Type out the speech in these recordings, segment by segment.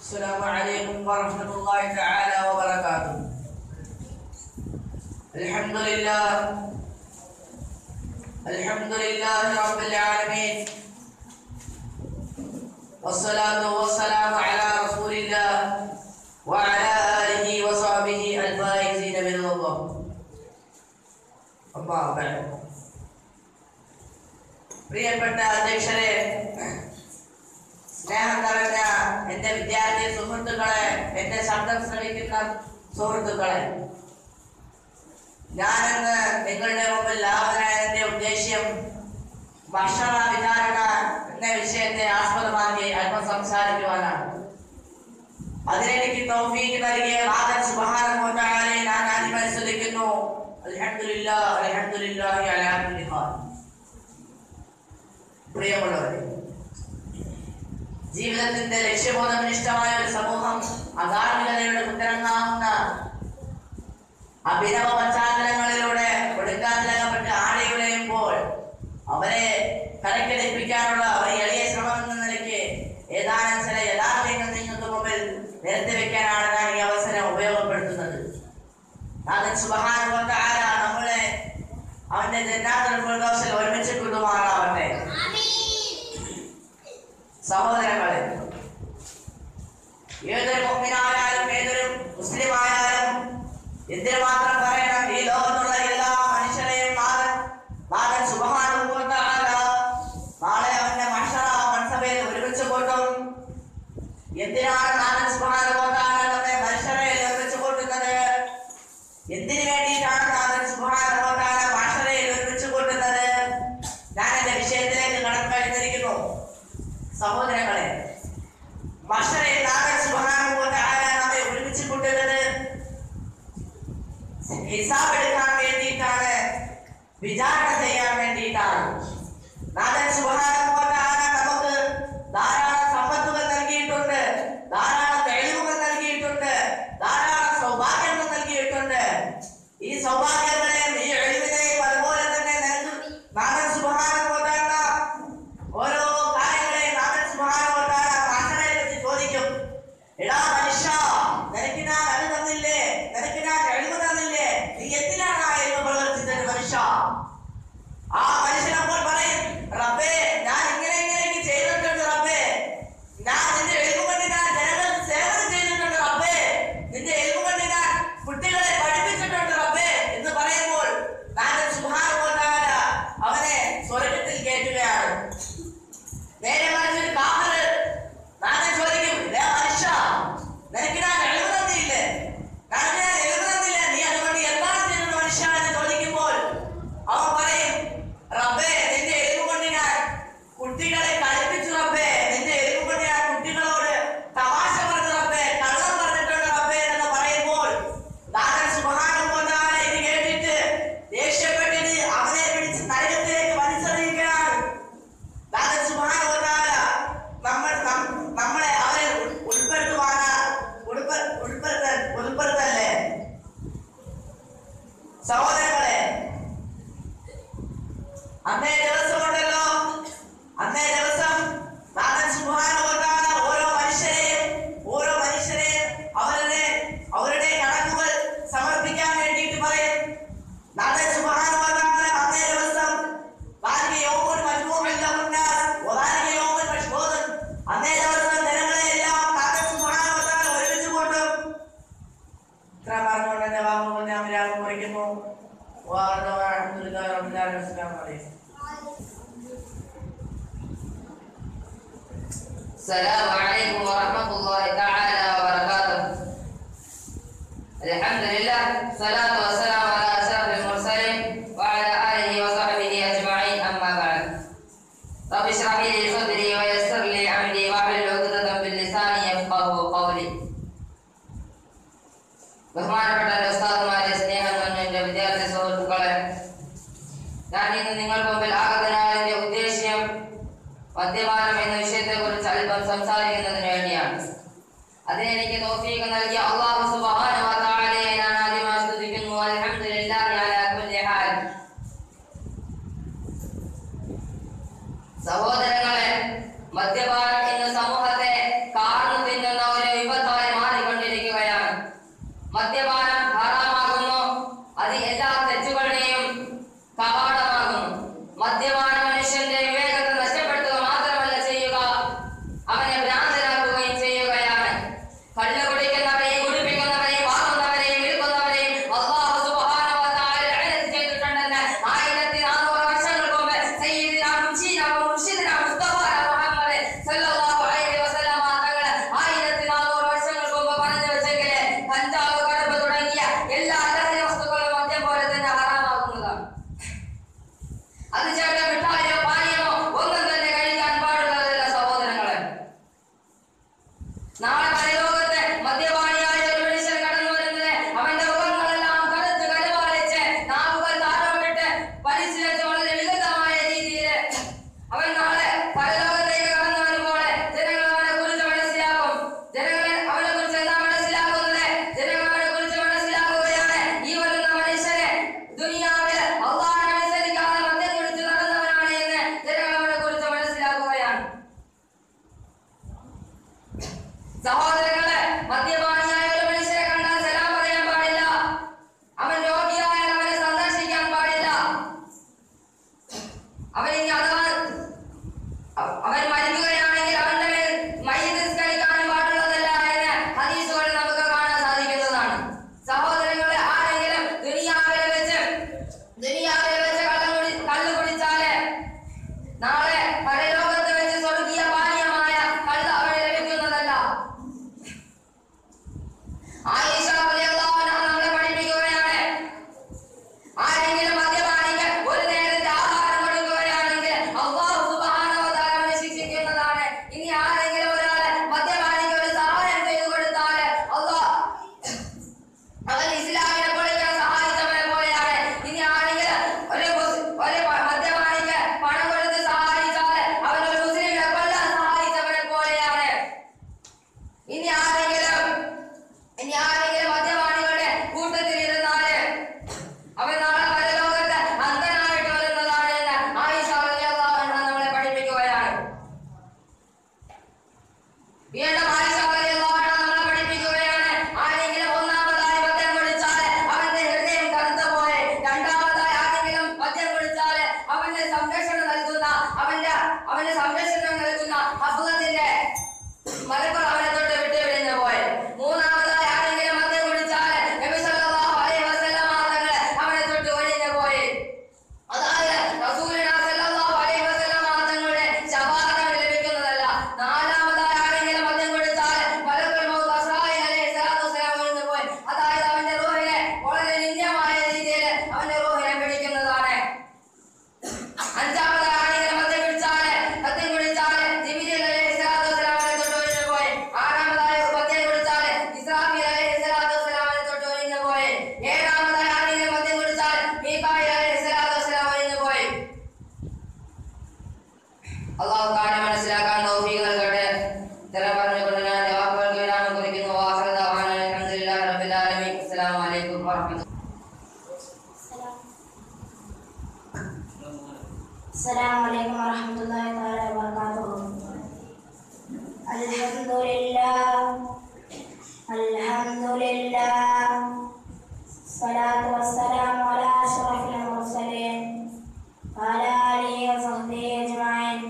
السلام عليكم ورحمة الله تعالى وبركاته. الحمد لله رب العالمين، والصلاة والسلام على رسول الله وعلى آله وصحبه الفائزين من الله. أما بعد. പ്രിയപ്പെട്ട അധ്യക്ഷരെ, സ്നേഹം നിറഞ്ഞ എന്റെ വിദ്യാർത്ഥി സുഹൃത്തുക്കളെ, എന്റെ ശബ്ദം ശ്രവിക്കുന്ന സുഹൃത്തുക്കളെ, ഞാനിന്ന് നിങ്ങളുടെ മുമ്പിൽ ആവനായതിന്റെ ഉദ്ദേശ്യം ഭക്ഷണ വിതരണ എന്ന വിഷയത്തെ ആസ്പദമാക്കി അല്പം സംസാരിക്കുവാനാണ്. അതിനെനിക്ക് തൗഫീഖ് നൽകിയ നാഥൻ സുബ്ഹാനഹു വ തആലയെ ഞാൻ ആദ്യമായി സ്തുതിക്കുന്നു. അൽഹംദുലില്ലാഹി അലാ കുല്ലി ഹാൽ. പ്രിയമുള്ളവരെ, ജീവിതത്തിന്റെ ലക്ഷ്യബോധനിഷ്ഠമായ ഒരു സമൂഹം അധാർമികതയുടെ കുത്തിറങ്ങാവുന്ന അഭിനവ പശ്ചാത്തലങ്ങളിലൂടെ ഒടുക്കാത്തിലകപ്പെട്ട് ആടിയുലയുമ്പോൾ അവരെ കരക്കെടുപ്പിക്കാനുള്ള ഒരു എളിയ ശ്രമം എന്ന നിലയ്ക്ക് ഏതാനും ചില യഥാർത്ഥങ്ങൾ നിങ്ങൾക്ക് മുമ്പിൽ നിരത്തി വെക്കാനാണ് ഞാൻ ഈ അവസരം ഉപയോഗപ്പെടുത്തുന്നത്. നാഥൻ സുബ്ഹാനഹു വ തആല നമ്മളെ അവന്റെ ജന്നാത്തുൽ ഫിർദൗസിൽ ഒരുമിച്ച് കൊണ്ടുപോകാനാവട്ടെ. സഹോദരങ്ങളെ, ഏതൊരു മുഅ്മിനായാലും ഏതൊരു മുസ്ലിം ആയാലും എന്തിനു മാത്രം പറയണം, ഈ ലോകത്തുള്ള എല്ലാ മനുഷ്യരെയും നാഥൻ സുബ്ഹാനഹു വ തആല നാളെ അവന്റെ മഹ്ശറ മൻസബയിൽ ഒരുമിച്ച് കൊണ്ടും. എന്തിനാണ് നാഥൻ സുബ്ഹാനഹു വ തആല നമ്മെ മഹ്ശറയിൽ ഒരുമിച്ച് കൊണ്ടുന്നത്? എന്തിനു വേണ്ടിയിട്ടാണ് നാഥൻ സുബ്ഹാനഹു വ തആല മഹ്ശറയിൽ ഒരുമിച്ച് കൊണ്ടുന്നത്? ഞാൻ എന്റെ വിഷയത്തിലേക്ക് കടന്നു കഴിഞ്ഞിരിക്കുന്നു. സഹോദരങ്ങളെ, മഹ്ശറയിൽ നാഥൻ സുബ്ഹാനഹു വ തആല നമ്മെ ഒരുമിച്ച് കൊണ്ടുന്നത് ഹിസാബ് എടുക്കാൻ വേണ്ടിയിട്ടാണ്, വിചാരണ ചെയ്യാൻ വേണ്ടിയിട്ടാണ്. നാഥൻ സുബ്ഹാനഹു വ തആല നമുക്ക് ധാരാളം സമ്പത്തുകൾ നൽകിയിട്ടുണ്ട്, ധാരാളം കഴിവുകൾ നൽകിയിട്ടുണ്ട്, ധാരാളം സൗഭാഗ്യങ്ങൾ നൽകിയിട്ടുണ്ട്. ഈ സൗഭാഗ്യങ്ങളെയും ഈ കഴിവിനെയും അതുപോലെ തന്നെ നാഥൻ സുബ്ഹാനഹു വ തആല ഓരോ കാര്യങ്ങളെയും നാഥൻ സുബ്ഹാനഹു വ തആല മഹ്ശറയിൽ വെച്ച് ചോദിക്കും. എടാ മനുഷ്യ, നിനക്ക് ഞാൻ അത് തന്നില്ലേ, നിനക്ക് ഞാൻ കഴിവ് തന്നില്ലേ, നീ എന്തിനാണ് ആ കഴിവ് പ്രവർത്തിച്ചത് മനുഷ്യ? ആ മനുഷ്യൻ അപ്പോൾ പറയും, റബ്ബേ, ഞാൻ ഇങ്ങനെയൊക്കെ ചെയ്തിട്ടുണ്ട് റബ്ബേ, ഞാൻ നിന്റെ കഴിവ് കൊണ്ട് ഞാൻ ജനങ്ങൾക്ക് സേവനം ചെയ്തിട്ടുണ്ട് റബ്ബേ, നിന്റെ കഴിവ് കൊണ്ട് ഞാൻ കുട്ടികളെ പഠിപ്പിച്ചിട്ടുണ്ട് റബ്ബേ എന്ന് പറയുമ്പോൾ നാഥൻ സുബ്ഹാനഹു വ തആല അവനെ സ്വർഗ്ഗത്തിൽ കയറ്റുകയാണ്. നേരെ മറിച്ചൊരു കാഫിർ നാഥൻ ചോദിക്കും, മനുഷ്യ, നിനക്ക് ഞാൻ കഴിവ് തന്നില്ലേ, നീ അതുകൊണ്ട് എന്താണ് ചെയ്തത് മനുഷ്യ എന്ന് ചോദിക്കുമ്പോൾ അവൻ പറയും, റബ്ബേ, നിന്റെ എരിവ് കൊണ്ട് ഞാൻ കുട്ടികളെ കളിപ്പിച്ചു റബ്ബേ, നിന്റെ എരിവ് കൊണ്ട് ഞാൻ കുട്ടികളോട് തമാശ പറഞ്ഞു റബ്ബേ, കള്ളം പറഞ്ഞിട്ടുണ്ട് റബ്ബേ എന്ന് പറയുമ്പോൾ നാഥൻ സുബ്ഹാനഹു വ തആല ഇത് കേട്ടിട്ട് ദേഷ്യപ്പെട്ടിട്ട് അവനെ പിടിച്ച് നരകത്തിലേക്ക് വലിച്ചെറിയുകയാണ്. നാഥൻ സുബ്ഹാനഹു വ തആല നമ്മളെ അവരെ ഉൾപ്പെടുത്തല്ലേ. സഹോദരങ്ങളെ, അന്നേ ദിവസം ഉണ്ടല്ലോ, അന്നേ ദിവസം നാഥൻ സുബ്ഹാനഹു വ തആല ഓരോ മനുഷ്യരെയും അവരുടെ കണക്കുകൾ സമർപ്പിക്കാൻ വേണ്ടിയിട്ട് പറയും. നാഥൻ സുബ്ഹാനഹു വ തആല അന്നേ ദിവസം അന്നേ ദിവസം ജനങ്ങളെല്ലാം നാഥൻ സുബ്ഹാനഹു വ തആല ഒരുമിച്ച് കൊണ്ടും. ഇത്ര പറഞ്ഞുകൊണ്ട് എന്റെ വാക്കുകൾ ഞാൻ വിരാമം കുറിക്കുന്നു. السلام عليكم ورحمة الله تعالى وبركاته. الحمد لله، الصلاة والسلام على أشرف المرسلين وعلى آله وصحبه أجمعين. أما بعد، رب اشرح لي صدري ويسر لي أمري واحلل عقدة من لساني يفقهوا قولي. ബഹുമാനപ്പെട്ട ഉസ്താദുമാരെ, സ്നേഹം നിറഞ്ഞ എന്റെ വിദ്യാർത്ഥി സുഹൃത്തുക്കളെ, ഞാൻ ഇന്ന് നിങ്ങൾക്ക് മുമ്പിൽ ആഗതനായതിന്റെ ഉദ്ദേശ്യം മദ്യപാനം എന്ന വിഷയത്തെ കുറിച്ച് അല്പം സംസാരിക്കുന്നതിന് വേണ്ടിയാണ്. അതിനെനിക്ക് തൗഫീഖ് നൽകിയ അല്ലാഹു സുബ്ഹാനഹു വ തആലയെ ഞാൻ ആദ്യമായി സ്തുതിക്കുന്നു. അൽഹംദുലില്ലാഹി അലാ കുല്ലി ഹാൽ. സഹോദരങ്ങളെ, മദ്യപാനം ഇന്ന് സമൂഹത്തെ കാർന്നു തിന്നുന്ന ഒരു നാളെ പരലോകത്തെ മദ്യപാനിയായ ഒരു മനുഷ്യൻ കടന്നു വരുന്നത് അവന്റെ മുഖങ്ങളെല്ലാം കറുത്ത് കരുവാളിച്ച് നാവുകൾ താഴോട്ടിട്ട് പരിശീലിച്ച് വളരെ വികൃതമായ രീതിയിൽ അവൻ നാളെ പരലോകത്തേക്ക് കടന്നു വരുമ്പോൾ ജനങ്ങൾ അവനെ കുറിച്ച് മനസ്സിലാക്കും. ജനങ്ങൾ അവനെ കുറിച്ച് എന്താ മനസ്സിലാക്കുന്നത്? ജനങ്ങൾ അവനെ കുറിച്ച് മനസ്സിലാക്കുകയാണ് ഈ വരുന്ന മനുഷ്യനെ ദുനിയാവിൽ അല്ലാഹുവിനെ അനുസരിക്കാതെ മദ്യം കുടിച്ച് നടന്നവനാണ് എന്ന് ജനങ്ങൾ അവനെ കുറിച്ച് മനസ്സിലാക്കുകയാണ്. സഹോദരങ്ങളെ, മദ്യപാനിയായ ഒരു മനുഷ്യനെ കണ്ടാൽ സലാം പറയാൻ പാടില്ല. അവൻ രോഗിയായാൽ അവനെ സന്ദർശിക്കാൻ പാടില്ല. അവൻ മരിക്കുകയാണെങ്കിൽ അവന്റെ മേൽ മയ്യിത്ത് നിസ്കരിക്കാനും പാടുള്ളതല്ല എന്ന് ഹദീസുകൾ നമുക്ക് കാണാൻ സാധിക്കുന്നതാണ്. സഹോദരങ്ങളെ, ആരെങ്കിലും ദുനിയാവിൽ വെച്ച് കള്ളു കുടിച്ചാല് നാളെ പരലോകത്ത് വെച്ച് സ്വർഗീയ പാനീയമായ കള്ള് അവന് ലഭിക്കുന്നതല്ല. ആയിഷ റളിയല്ലാഹു അൻഹ നമ്മളെ പഠിപ്പിക്കുകയാണ്, ആരെങ്കിലും മദ്യപാനിക്ക് ഒരു നേരത്തെ ആഹാരം കൊടുക്കുകയാണെങ്കിൽ അല്ലാഹു സുബ്ഹാനഹു വ തആല അവനെ ശിക്ഷിക്കുന്നതാണ്. ഇനി ആരെങ്കിലും ഒരാളെ മദ്യപാനിക്ക് ഒരു സഹായം ചെയ്തു കൊടുത്താൽ അവൻ ഇസ്ലാമിനെ പൊളിക്കാൻ സഹായിച്ചവനെ പോലെയാണ്. ഇനി ആരെങ്കിലും ഒരു മദ്യപാനിക്ക് പണം കൊടുത്ത് സഹായിച്ചാൽ അവൻ ഒരു മുസ്ലിമിനെ കൊല്ലാൻ സഹായിച്ചവനെ പോലെയാണ്. ഇനി ആരെങ്കിലും മദ്യപാനികളുടെ കൂട്ടത്തിൽ ഇരുന്നാല് അവൻ നാളെ പരലോകത്ത് അന്ധനായിട്ട് വരുന്നതാണ് എന്ന് ആയിഷ റളിയല്ലാഹു അൻഹ നമ്മളെ പഠിപ്പിക്കുകയാണ്. വീണ്ടും ആയിഷ റളിയല്ലാഹു അൻഹ നമ്മളെ പഠിപ്പിക്കുകയാണ്, ആരെങ്കിലും ഒന്നാമതായി മദ്യം കുടിച്ചാൽ അവന്റെ ഹൃദയം കറുത്തുപോയി, രണ്ടാമതായി ആരെങ്കിലും മദ്യം കുടിച്ചാൽ അവന്റെ സംരക്ഷണം നൽകുന്ന അസുഖത്തിന്റെ മലപ്പുറം അവനെ തൊട്ട് വിട്ടുപിടിഞ്ഞു പോയി. മൂന്നാമതായി ആരെങ്കിലും മദ്യം കുടിച്ചാൽ നബി സല്ലല്ലാഹു അലൈഹി വസല്ലം തങ്ങൾ അവനെ തൊട്ട് ഒഴിഞ്ഞു പോയി. അതായത് റസൂലുള്ളാഹി സല്ലല്ലാഹു അലൈഹി വസല്ലം തങ്ങളുടെ ശഫാഅത്ത് ലഭിക്കുന്നതല്ല. നാലാമതായി ആരെങ്കിലും മദ്യം കുടിച്ചാൽ മലക്കുൽ മൗത്ത് അസ്രായീൽ അലൈഹി സ്വലാത്തു വസ്സലാം ഒഴിഞ്ഞു പോയി. അതായത് അവന്റെ റൂഹിനെ വളരെ നിന്ദ്യമായ രീതിയിൽ അവന്റെ റൂഹിനെ പിടിക്കുന്നതാണ്. അഞ്ചാമതായി ആരെങ്കിലും മദ്യം കുടിച്ചാൽ ജിബ്രീൽ അലൈഹി സ്വലാത്തു വസ്സലാം അവനെ തൊട്ട് ഒഴിഞ്ഞു പോയി. ആറാമതായി മദ്യം കുടിച്ചാൽ ഇസ്രാഫീൽ അലൈഹി സ്വലാത്തു വസ്സലാം അവനെ തൊട്ട് ഒഴിഞ്ഞു പോയി. ഏഴാമതായി ആരെങ്കിലും മദ്യം കുടിച്ചാൽ മീകായിൽ അലൈഹി സ്വലാത്തു വസ്സലാം ഒഴിഞ്ഞു പോയി. അല്ലാഹു താനെ മനസ്സിലാക്കാൻ തൗഫീഖ് നൽകട്ടെ. ഇത്തരം പറഞ്ഞുകൊണ്ട് ഞാൻ വാക്കുകൾക്ക് വിരാമം കുറിക്കുന്നു. വാഖിറു ദഅവാന അൽഹംദുലില്ലാഹി റബ്ബിൽ ആലമീൻ. അസ്സലാമു അലൈക്കും വറഹ്മത്തുള്ളാഹി. السلام عليكم ورحمة الله تعالى وبركاته. الحمد لله الصلاة والسلام على أشرف المرسلين وعلى آله وصحبه أجمعين.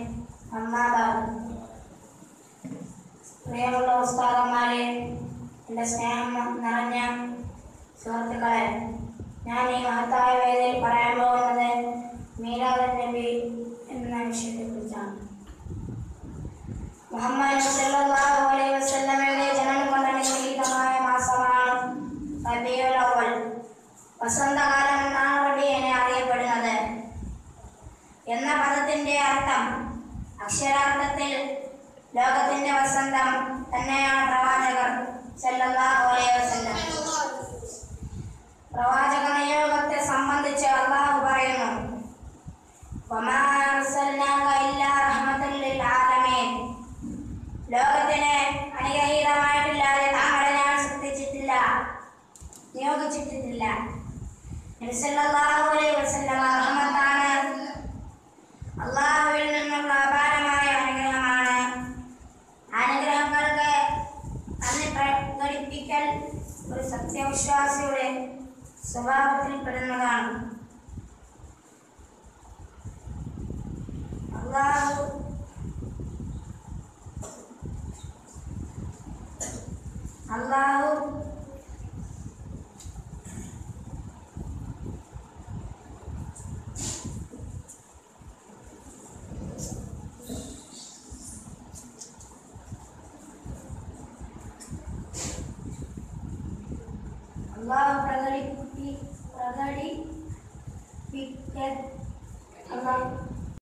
أما بعد. പ്രിയമുള്ള ഉസ്താദന്മാരെ, എൻ്റെ സ്നേഹം നിറഞ്ഞ സുഹൃത്തുക്കളെ, ഞാൻ ഈ മഹത്തായ വേദിയിൽ പറയാൻ പോകുന്നത് മീലാദുൻ നബി എന്ന വിഷയത്തെക്കുറിച്ചാണ്. മുഹമ്മദ് സല്ലല്ലാഹു അലൈഹി വസല്ലമയുടെ ജനനം കൊണ്ട് അനുഗ്രഹീതമായ മാസമാണ് റബീഉൽ അവ്വൽ. വസന്തകാലം എന്നാണ് റബീഇനെ അറിയപ്പെടുന്നത്. എന്ന പദത്തിന്റെ അർത്ഥം അക്ഷരാർത്ഥത്തിൽ ലോകത്തിന്റെ വസന്തം തന്നെയാണ്. പ്രവാചകർ സല്ലല്ലാഹു അലൈഹി വസല്ലം പ്രവാചക നിയോഗത്തെ സംബന്ധിച്ച് അല്ലാഹു പറയുന്നു, വമാ അർസൽനാക ഇല്ലാ റഹ്മത്തൻ ലിൽ ആലമീൻ. ലോകത്തിന് അനുഗ്രഹീതമായിട്ടില്ലാതെ താങ്കളെ ഞാൻ നിയോഗിച്ചിട്ടില്ല. നബി സല്ലല്ലാഹു അലൈഹി വസല്ലം റഹ്മത്താണ്. അല്ലാഹുവിൽ നിന്നുള്ള അപാരമായ അനുഗ്രഹമാണ്. അനുഗ്രഹങ്ങൾക്ക് നന്ദി പ്രകടിപ്പിക്കൽ ഒരു സത്യവിശ്വാസിയുടെ സ്വഭാവത്തിൽപ്പെടുന്നതാണ്. അല്ലാഹു പ്രകടിപ്പിക്കൽ